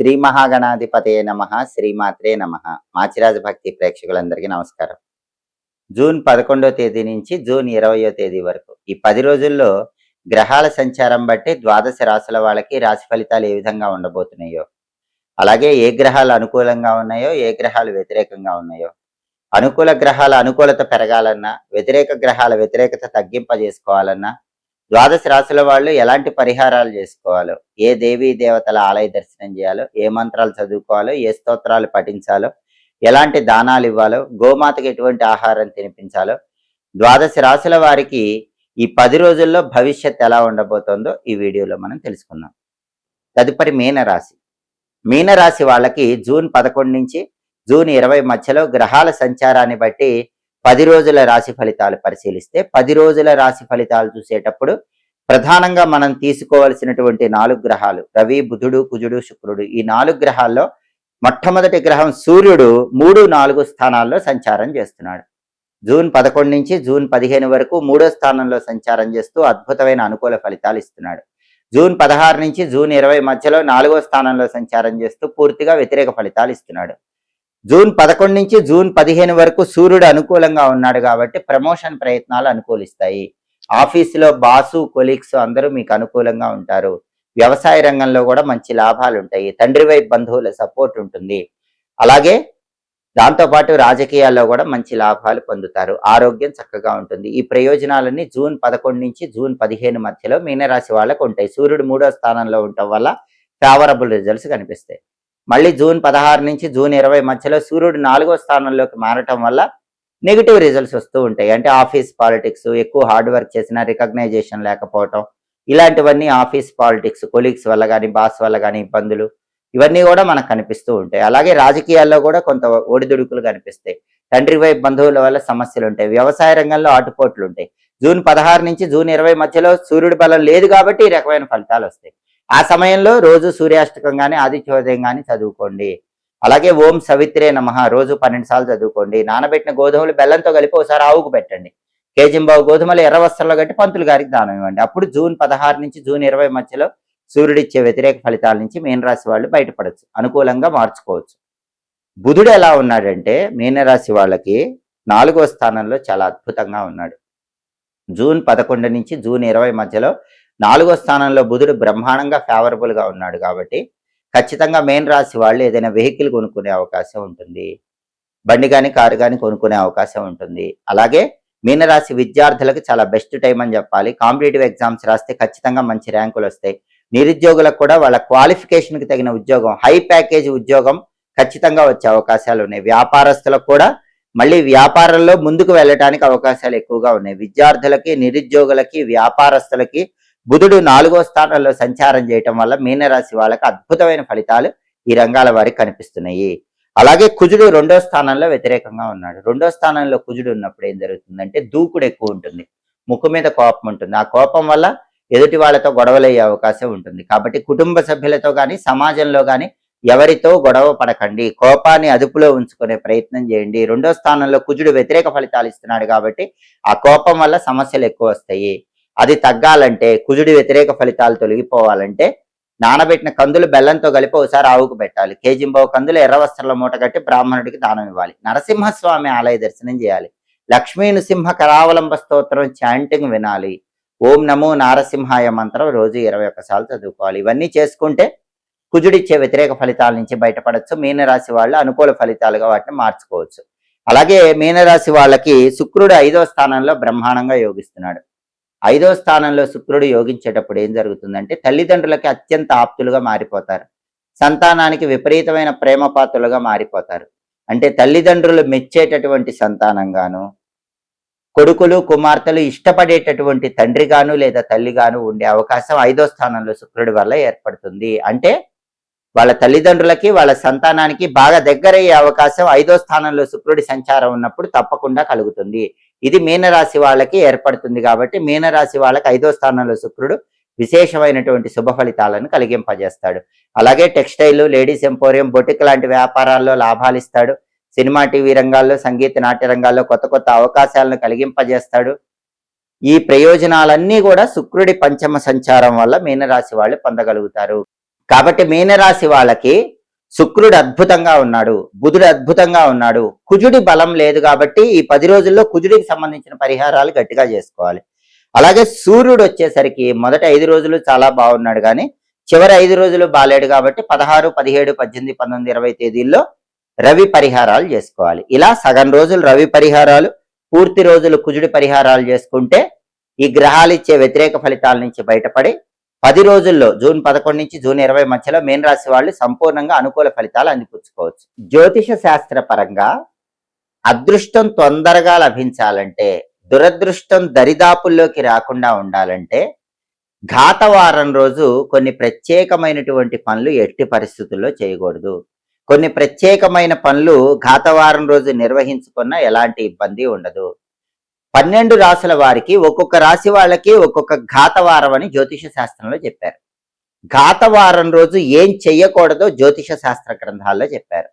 శ్రీ మహాగణాధిపతయే నమః, శ్రీమాత్రే నమః. మాచిరాజ భక్తి ప్రేక్షకులందరికీ నమస్కారం. జూన్ 11వ తేదీ నుంచి జూన్ 20వ తేదీ వరకు ఈ 10 రోజుల్లో గ్రహాల సంచారం బట్టి ద్వాదశ రాశుల వాళ్ళకి రాశి ఫలితాలు ఏ విధంగా ఉండబోతున్నాయో, అలాగే ఏ గ్రహాలు అనుకూలంగా ఉన్నాయో, ఏ గ్రహాలు వ్యతిరేకంగా ఉన్నాయో, అనుకూల గ్రహాల అనుకూలత పెరగాలన్నా, వ్యతిరేక గ్రహాల వ్యతిరేకత తగ్గింపజేసుకోవాలన్నా, ద్వాదశ రాశుల వాళ్ళు ఎలాంటి పరిహారాలు చేసుకోవాలో, ఏ దేవీ దేవతల ఆలయ దర్శనం చేయాలో, ఏ మంత్రాలు చదువుకోవాలో, ఏ స్తోత్రాలు పఠించాలో, ఎలాంటి దానాలు ఇవ్వాలో, గోమాతకి ఎటువంటి ఆహారం తినిపించాలో, ద్వాదశ రాశుల వారికి ఈ 10 రోజుల్లో భవిష్యత్ ఎలా ఉండబోతోందో ఈ వీడియోలో మనం తెలుసుకుందాం. తదుపరి మీనరాశి. మీనరాశి వాళ్ళకి జూన్ 11 నుంచి జూన్ 20 మధ్యలో గ్రహాల సంచారాన్ని బట్టి 10 రోజుల రాశి ఫలితాలు పరిశీలిస్తే, 10 రోజుల రాశి ఫలితాలు చూసేటప్పుడు ప్రధానంగా మనం తీసుకోవాల్సినటువంటి 4 గ్రహాలు రవి, బుధుడు, కుజుడు, శుక్రుడు. ఈ 4 గ్రహాల్లో మొట్టమొదటి గ్రహం సూర్యుడు 3, 4 స్థానాల్లో సంచారం చేస్తున్నాడు. జూన్ 11 నుంచి జూన్ 15 వరకు 3వ స్థానంలో సంచారం చేస్తూ అద్భుతమైన అనుకూల ఫలితాలు ఇస్తున్నాడు. జూన్ 16 నుంచి జూన్ 20 మధ్యలో 4వ స్థానంలో సంచారం చేస్తూ పూర్తిగా వ్యతిరేక ఫలితాలు ఇస్తున్నాడు. జూన్ 11 నుంచి జూన్ 15 వరకు సూర్యుడు అనుకూలంగా ఉన్నాడు కాబట్టి ప్రమోషన్ ప్రయత్నాలు అనుకూలిస్తాయి. ఆఫీసులో బాసు, కొలీగ్స్ అందరూ మీకు అనుకూలంగా ఉంటారు. వ్యవసాయ రంగంలో కూడా మంచి లాభాలు ఉంటాయి. తండ్రి వైపు బంధువుల సపోర్ట్ ఉంటుంది. అలాగే దాంతోపాటు రాజకీయాల్లో కూడా మంచి లాభాలు పొందుతారు. ఆరోగ్యం చక్కగా ఉంటుంది. ఈ ప్రయోజనాలన్నీ జూన్ 11 నుంచి జూన్ 15 మధ్యలో మీనరాశి వాళ్ళకు ఉంటాయి. సూర్యుడు 3వ స్థానంలో ఉండటం వల్ల ఫేవరబుల్ రిజల్ట్స్ కనిపిస్తాయి. మళ్ళీ జూన్ 16 నుంచి జూన్ 20 మధ్యలో సూర్యుడు 4వ స్థానంలోకి మారటం వల్ల నెగిటివ్ రిజల్ట్స్ వస్తూ ఉంటాయి. అంటే ఆఫీస్ పాలిటిక్స్, ఎక్కువ హార్డ్ వర్క్ చేసిన రికగ్నైజేషన్ లేకపోవటం, ఇలాంటివన్నీ ఆఫీస్ పాలిటిక్స్, కొలీగ్స్ వల్ల కానీ, బాస్ వల్ల కానీ ఇబ్బందులు, ఇవన్నీ కూడా మనకు కనిపిస్తూ ఉంటాయి. అలాగే రాజకీయాల్లో కూడా కొంత ఒడిదుడుకులు కనిపిస్తాయి. తండ్రి వైపు బంధువుల వల్ల సమస్యలు ఉంటాయి. వ్యవసాయ రంగంలో ఆటుపోట్లు ఉంటాయి. జూన్ 16 నుంచి జూన్ 20 మధ్యలో సూర్యుడి బలం లేదు కాబట్టి ఈ రకమైన ఫలితాలు వస్తాయి. ఆ సమయంలో రోజు సూర్యాష్టకం కానీ, ఆదిత్యోదయం కానీ చదువుకోండి. అలాగే ఓం సవిత్రే నమః రోజు 12 సార్లు చదువుకోండి. నానబెట్టిన గోధుమలు బెల్లంతో కలిపి ఒకసారి ఆవుకు పెట్టండి. కేజింబావు గోధుమలు ఎర్ర వస్త్రంలో కట్టి పంతులు గారికి దానం ఇవ్వండి. అప్పుడు జూన్ 16 నుంచి జూన్ 20 మధ్యలో సూర్యుడిచ్చే వ్యతిరేక ఫలితాల నుంచి మీనరాశి వాళ్ళు బయటపడచ్చు, అనుకూలంగా మార్చుకోవచ్చు. బుధుడు ఎలా ఉన్నాడంటే మీనరాశి వాళ్ళకి 4వ స్థానంలో చాలా అద్భుతంగా ఉన్నాడు. జూన్ 11 నుంచి జూన్ 20 మధ్యలో 4వ స్థానంలో బుధుడు బ్రహ్మాండంగా ఫేవరబుల్ గా ఉన్నాడు కాబట్టి ఖచ్చితంగా మీనరాశి వాళ్ళు ఏదైనా వెహికల్ కొనుక్కునే అవకాశం ఉంటుంది. బండి కానీ, కారు కానీ కొనుక్కునే అవకాశం ఉంటుంది. అలాగే మీనరాశి విద్యార్థులకు చాలా బెస్ట్ టైం అని చెప్పాలి. కాంపిటేటివ్ ఎగ్జామ్స్ రాస్తే ఖచ్చితంగా మంచి ర్యాంకులు వస్తాయి. నిరుద్యోగులకు కూడా వాళ్ళ క్వాలిఫికేషన్కి తగిన ఉద్యోగం, హై ప్యాకేజ్ ఉద్యోగం ఖచ్చితంగా వచ్చే అవకాశాలు ఉన్నాయి. వ్యాపారస్తులకు కూడా మళ్ళీ వ్యాపారంలో ముందుకు వెళ్ళటానికి అవకాశాలు ఎక్కువగా ఉన్నాయి. విద్యార్థులకి, నిరుద్యోగులకి, వ్యాపారస్తులకి బుధుడు 4వ స్థానంలో సంచారం చేయటం వల్ల మీనరాశి వాళ్ళకి అద్భుతమైన ఫలితాలు ఈ రంగాల వారికి కనిపిస్తున్నాయి. అలాగే కుజుడు 2వ స్థానంలో వ్యతిరేకంగా ఉన్నాడు. 2వ స్థానంలో కుజుడు ఉన్నప్పుడు ఏం జరుగుతుందంటే దూకుడు ఎక్కువ ఉంటుంది, ముక్కు మీద కోపం ఉంటుంది. ఆ కోపం వల్ల ఎదుటి వాళ్ళతో గొడవలయ్యే అవకాశం ఉంటుంది. కాబట్టి కుటుంబ సభ్యులతో కానీ, సమాజంలో కానీ ఎవరితో గొడవ పడకండి. కోపాన్ని అదుపులో ఉంచుకునే ప్రయత్నం చేయండి. 2వ స్థానంలో కుజుడు వ్యతిరేక ఫలితాలు ఇస్తున్నాడు కాబట్టి ఆ కోపం వల్ల సమస్యలు ఎక్కువ వస్తాయి. అది తగ్గాలంటే, కుజుడి వ్యతిరేక ఫలితాలు తొలగిపోవాలంటే నానబెట్టిన కందులు బెల్లంతో కలిపి ఒకసారి ఆవుకు పెట్టాలి. కేజింబావు కందులు ఎర్ర వస్త్రంలో మూట కట్టి బ్రాహ్మణుడికి దానం ఇవ్వాలి. నరసింహస్వామి ఆలయ దర్శనం చేయాలి. లక్ష్మీ నృసింహ కరావలంబ స్తోత్రం చాంటింగ్ వినాలి. ఓం నమో నారసింహాయ మంత్రం రోజు 21 సార్లు చదువుకోవాలి. ఇవన్నీ చేసుకుంటే కుజుడిచ్చే వ్యతిరేక ఫలితాల నుంచి బయటపడచ్చు. మీనరాశి వాళ్ళు అనుకూల ఫలితాలుగా వాటిని మార్చుకోవచ్చు. అలాగే మీనరాశి వాళ్ళకి శుక్రుడు 5వ స్థానంలో బ్రహ్మాండంగా యోగిస్తున్నాడు. 5వ స్థానంలో శుక్రుడు యోగించేటప్పుడు ఏం జరుగుతుందంటే తల్లిదండ్రులకి అత్యంత ఆప్తులుగా మారిపోతారు. సంతానానికి విపరీతమైన ప్రేమపాత్రులుగా మారిపోతారు. అంటే తల్లిదండ్రులు మెచ్చేటటువంటి సంతానంగాను, కొడుకులు, కుమార్తెలు ఇష్టపడేటటువంటి తండ్రిగాను లేదా తల్లిగాను ఉండే అవకాశం 5వ స్థానంలో శుక్రుడి వల్ల ఏర్పడుతుంది. అంటే వాళ్ళ తల్లిదండ్రులకి, వాళ్ళ సంతానానికి బాగా దగ్గరయ్యే అవకాశం 5వ స్థానంలో శుక్రుడి సంచారం ఉన్నప్పుడు తప్పకుండా కలుగుతుంది. ఇది మీనరాశి వాళ్ళకి ఏర్పడుతుంది. కాబట్టి మీనరాశి వాళ్ళకి 5వ స్థానంలో శుక్రుడు విశేషమైనటువంటి శుభ ఫలితాలను కలిగింపజేస్తాడు. అలాగే టెక్స్టైల్, లేడీస్ ఎంపోరియం, బొటిక్ లాంటి వ్యాపారాల్లో లాభాలు ఇస్తాడు. సినిమా, టీవీ రంగాల్లో, సంగీత, నాట్య రంగాల్లో కొత్త కొత్త అవకాశాలను కలిగింపజేస్తాడు. ఈ ప్రయోజనాలన్నీ కూడా శుక్రుడి పంచమ సంచారం వల్ల మీనరాశి వాళ్ళు పొందగలుగుతారు. కాబట్టి మీనరాశి వాళ్ళకి శుక్రుడు అద్భుతంగా ఉన్నాడు, బుధుడు అద్భుతంగా ఉన్నాడు, కుజుడి బలం లేదు కాబట్టి ఈ 10 రోజుల్లో కుజుడికి సంబంధించిన పరిహారాలు గట్టిగా చేసుకోవాలి. అలాగే సూర్యుడు వచ్చేసరికి మొదటి 5 రోజులు చాలా బాగున్నాడు, కానీ చివరి 5 రోజులు బాలేడు కాబట్టి 16, 17, 18, 19, 20 తేదీల్లో రవి పరిహారాలు చేసుకోవాలి. ఇలా సగం రోజులు రవి పరిహారాలు, పూర్తి రోజులు కుజుడి పరిహారాలు చేసుకుంటే ఈ గ్రహాలు ఇచ్చే వ్యతిరేక ఫలితాల నుంచి బయటపడి 10 రోజుల్లో జూన్ 11 నుంచి జూన్ 20 మధ్యలో మీన రాశి వాళ్ళు సంపూర్ణంగా అనుకూల ఫలితాలు అందిపుచ్చుకోవచ్చు. జ్యోతిష శాస్త్ర పరంగా అదృష్టం తొందరగా లభించాలంటే, దురదృష్టం దరిదాపుల్లోకి రాకుండా ఉండాలంటే ఘాతవారం రోజు కొన్ని ప్రత్యేకమైనటువంటి పనులు ఎట్టి పరిస్థితుల్లో చేయకూడదు. కొన్ని ప్రత్యేకమైన పనులు ఘాతవారం రోజు నిర్వహించుకున్నా ఎలాంటి ఇబ్బంది ఉండదు. 12 రాశుల వారికి ఒక్కొక్క రాశి వాళ్ళకి ఒక్కొక్క ఘాతవారం అని జ్యోతిష శాస్త్రంలో చెప్పారు. ఘాతవారం రోజు ఏం చెయ్యకూడదో జ్యోతిష శాస్త్ర గ్రంథాల్లో చెప్పారు.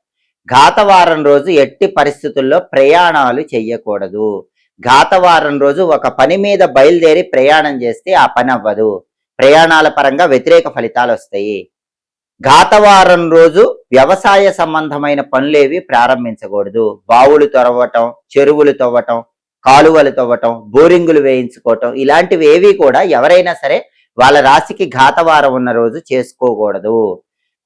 ఘాతవారం రోజు ఎట్టి పరిస్థితుల్లో ప్రయాణాలు చెయ్యకూడదు. ఘాతవారం రోజు ఒక పని మీద బయలుదేరి ప్రయాణం చేస్తే ఆ పని అవ్వదు. ప్రయాణాల పరంగా వ్యతిరేక ఫలితాలు వస్తాయి. ఘాతవారం రోజు వ్యవసాయ సంబంధమైన పనులేవి ప్రారంభించకూడదు. బావులు తవ్వటం, చెరువులు తవ్వటం, కాలువలు తవ్వటం, బోరింగులు వేయించుకోవటం, ఇలాంటివి ఏవి కూడా ఎవరైనా సరే వాళ్ళ రాశికి ఘాతవారం ఉన్న రోజు చేసుకోకూడదు.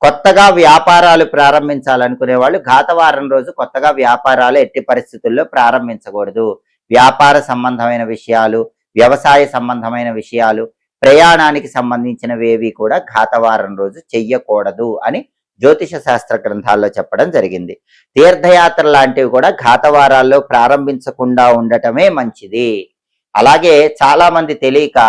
కొత్తగా వ్యాపారాలు ప్రారంభించాలనుకునే వాళ్ళు ఘాతవారం రోజు కొత్తగా వ్యాపారాలు ఎట్టి పరిస్థితుల్లో ప్రారంభించకూడదు. వ్యాపార సంబంధమైన విషయాలు, వ్యవసాయ సంబంధమైన విషయాలు, ప్రయాణానికి సంబంధించినవేవి కూడా ఘాతవారం రోజు చెయ్యకూడదు అని జ్యోతిష శాస్త్ర గ్రంథాల్లో చెప్పడం జరిగింది. తీర్థయాత్ర లాంటివి కూడా ఘాతవారాల్లో ప్రారంభించకుండా ఉండటమే మంచిది. అలాగే చాలా మంది తెలియక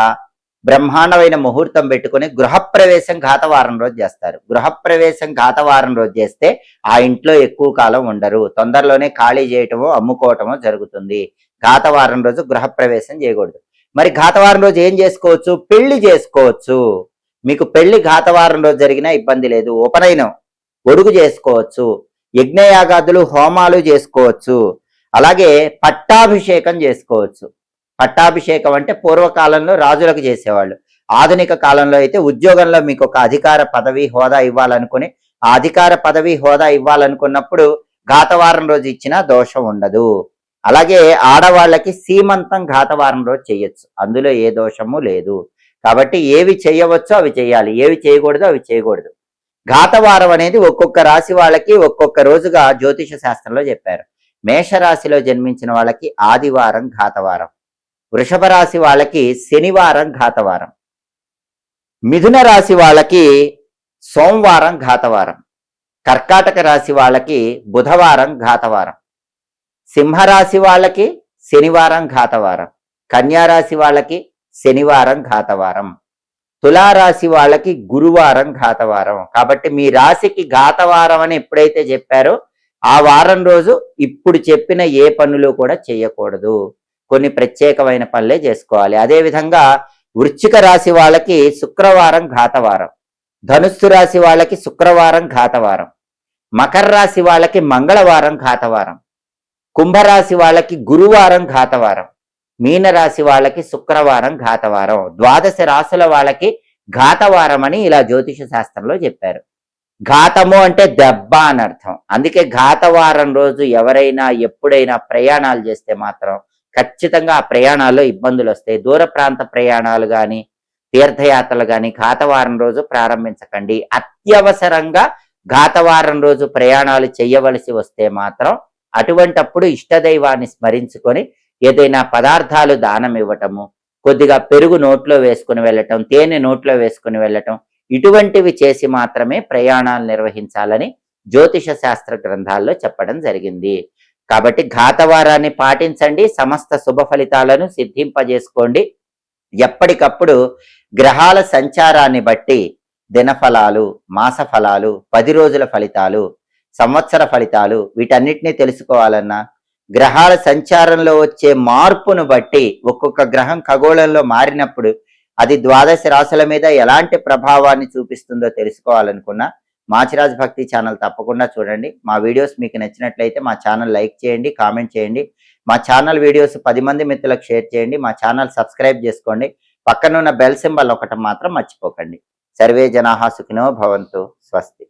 బ్రహ్మాండమైన ముహూర్తం పెట్టుకుని గృహప్రవేశం ఘాతవారం రోజు చేస్తారు. గృహప్రవేశం ఘాతవారం రోజు చేస్తే ఆ ఇంట్లో ఎక్కువ కాలం ఉండరు. తొందరలోనే ఖాళీ చేయటమో అమ్ముకోవటమో జరుగుతుంది. ఘాతవారం రోజు గృహప్రవేశం చేయకూడదు. మరి ఘాతవారం రోజు ఏం చేసుకోవచ్చు? పెళ్లి చేసుకోవచ్చు. మీకు పెళ్లి ఘాతవారం రోజు జరిగినా ఇబ్బంది లేదు. ఉపనయనం, ఒడుగు చేసుకోవచ్చు. యజ్ఞయాగాదులు, హోమాలు చేసుకోవచ్చు. అలాగే పట్టాభిషేకం చేసుకోవచ్చు. పట్టాభిషేకం అంటే పూర్వకాలంలో రాజులకు చేసేవాళ్ళు. ఆధునిక కాలంలో అయితే ఉద్యోగంలో మీకు ఒక అధికార పదవి హోదా ఇవ్వాలనుకుని ఆ అధికార పదవి హోదా ఇవ్వాలనుకున్నప్పుడు ఘాతవారం రోజు ఇచ్చినా దోషం ఉండదు. అలాగే ఆడవాళ్ళకి సీమంతం ఘాతవారం రోజు చేయొచ్చు. అందులో ఏ దోషము లేదు. కాబట్టి ఏవి చేయవచ్చో అవి చేయాలి, ఏవి చేయకూడదో అవి చేయకూడదు. ఘాతవారం అనేది ఒక్కొక్క రాశి వాళ్ళకి ఒక్కొక్క రోజుగా జ్యోతిష శాస్త్రంలో చెప్పారు. మేషరాశిలో జన్మించిన వాళ్ళకి ఆదివారం ఘాతవారం, వృషభ రాశి వాళ్ళకి శనివారం ఘాతవారం, మిథున రాశి వాళ్ళకి సోమవారం ఘాతవారం, కర్కాటక రాశి వాళ్ళకి బుధవారం ఘాతవారం, సింహరాశి వాళ్ళకి శనివారం ఘాతవారం, కన్యారాశి వాళ్ళకి శనివారం ఘాతవారం, తులారాశి వాళ్ళకి గురువారం ఘాతవారం. కాబట్టి మీ రాశికి ఘాతవారం అని ఎప్పుడైతే చెప్పారో ఆ వారం రోజు ఇప్పుడు చెప్పిన ఏ పనులు కూడా చేయకూడదు. కొన్ని ప్రత్యేకమైన పనులే చేసుకోవాలి. అదేవిధంగా వృశ్చిక రాశి వాళ్ళకి శుక్రవారం ఘాతవారం, ధనుస్సు రాశి వాళ్ళకి శుక్రవారం ఘాతవారం, మకర రాశి వాళ్ళకి మంగళవారం ఘాతవారం, కుంభరాశి వాళ్ళకి గురువారం ఘాతవారం, మీనరాశి వాళ్ళకి శుక్రవారం ఘాతవారం. 12 రాశుల వాళ్ళకి ఘాతవారం అని ఇలా జ్యోతిష శాస్త్రంలో చెప్పారు. ఘాతము అంటే దెబ్బ అని అర్థం. అందుకే ఘాతవారం రోజు ఎవరైనా ఎప్పుడైనా ప్రయాణాలు చేస్తే మాత్రం ఖచ్చితంగా ఆ ప్రయాణాల్లో ఇబ్బందులు వస్తాయి. దూర ప్రాంత ప్రయాణాలు కానీ తీర్థయాత్రలు కానీ ఘాతవారం రోజు ప్రారంభించకండి. అత్యవసరంగా ఘాతవారం రోజు ప్రయాణాలు చేయవలసి వస్తే మాత్రం అటువంటప్పుడు ఇష్టదైవాన్ని స్మరించుకొని ఏదైనా పదార్థాలు దానం ఇవ్వటము, కొద్దిగా పెరుగు నోట్లో వేసుకుని వెళ్ళటం, తేనె నోట్లో వేసుకుని వెళ్ళటం, ఇటువంటివి చేసి మాత్రమే ప్రయాణాలు నిర్వహించాలని జ్యోతిష శాస్త్ర గ్రంథాల్లో చెప్పడం జరిగింది. కాబట్టి ఘాతవారాన్ని పాటించండి, సమస్త శుభ ఫలితాలను సిద్ధింపజేసుకోండి. ఎప్పటికప్పుడు గ్రహాల సంచారాన్ని బట్టి దినఫలాలు, మాస ఫలాలు, 10 రోజుల ఫలితాలు, సంవత్సర ఫలితాలు వీటన్నిటినీ తెలుసుకోవాలన్నా గ్రహాల సంచారంలో వచ్చే మార్పును బట్టి ఒక్కొక్క గ్రహం ఖగోళంలో మారినప్పుడు అది 12 రాశుల మీద ఎలాంటి ప్రభావాన్ని చూపిస్తుందో తెలుసుకోవాలనుకున్నా మాచిరాజ్ భక్తి ఛానల్ తప్పకుండా చూడండి. మా వీడియోస్ మీకు నచ్చినట్లయితే మా ఛానల్ లైక్ చేయండి, కామెంట్ చేయండి. మా ఛానల్ వీడియోస్ 10 మంది మిత్రులకు షేర్ చేయండి. మా ఛానల్ సబ్స్క్రైబ్ చేసుకోండి. పక్కన ఉన్న బెల్ సింబల్ ఒకటి మాత్రం మర్చిపోకండి. సర్వే జనాః సుఖినో భవంతు. స్వస్తి.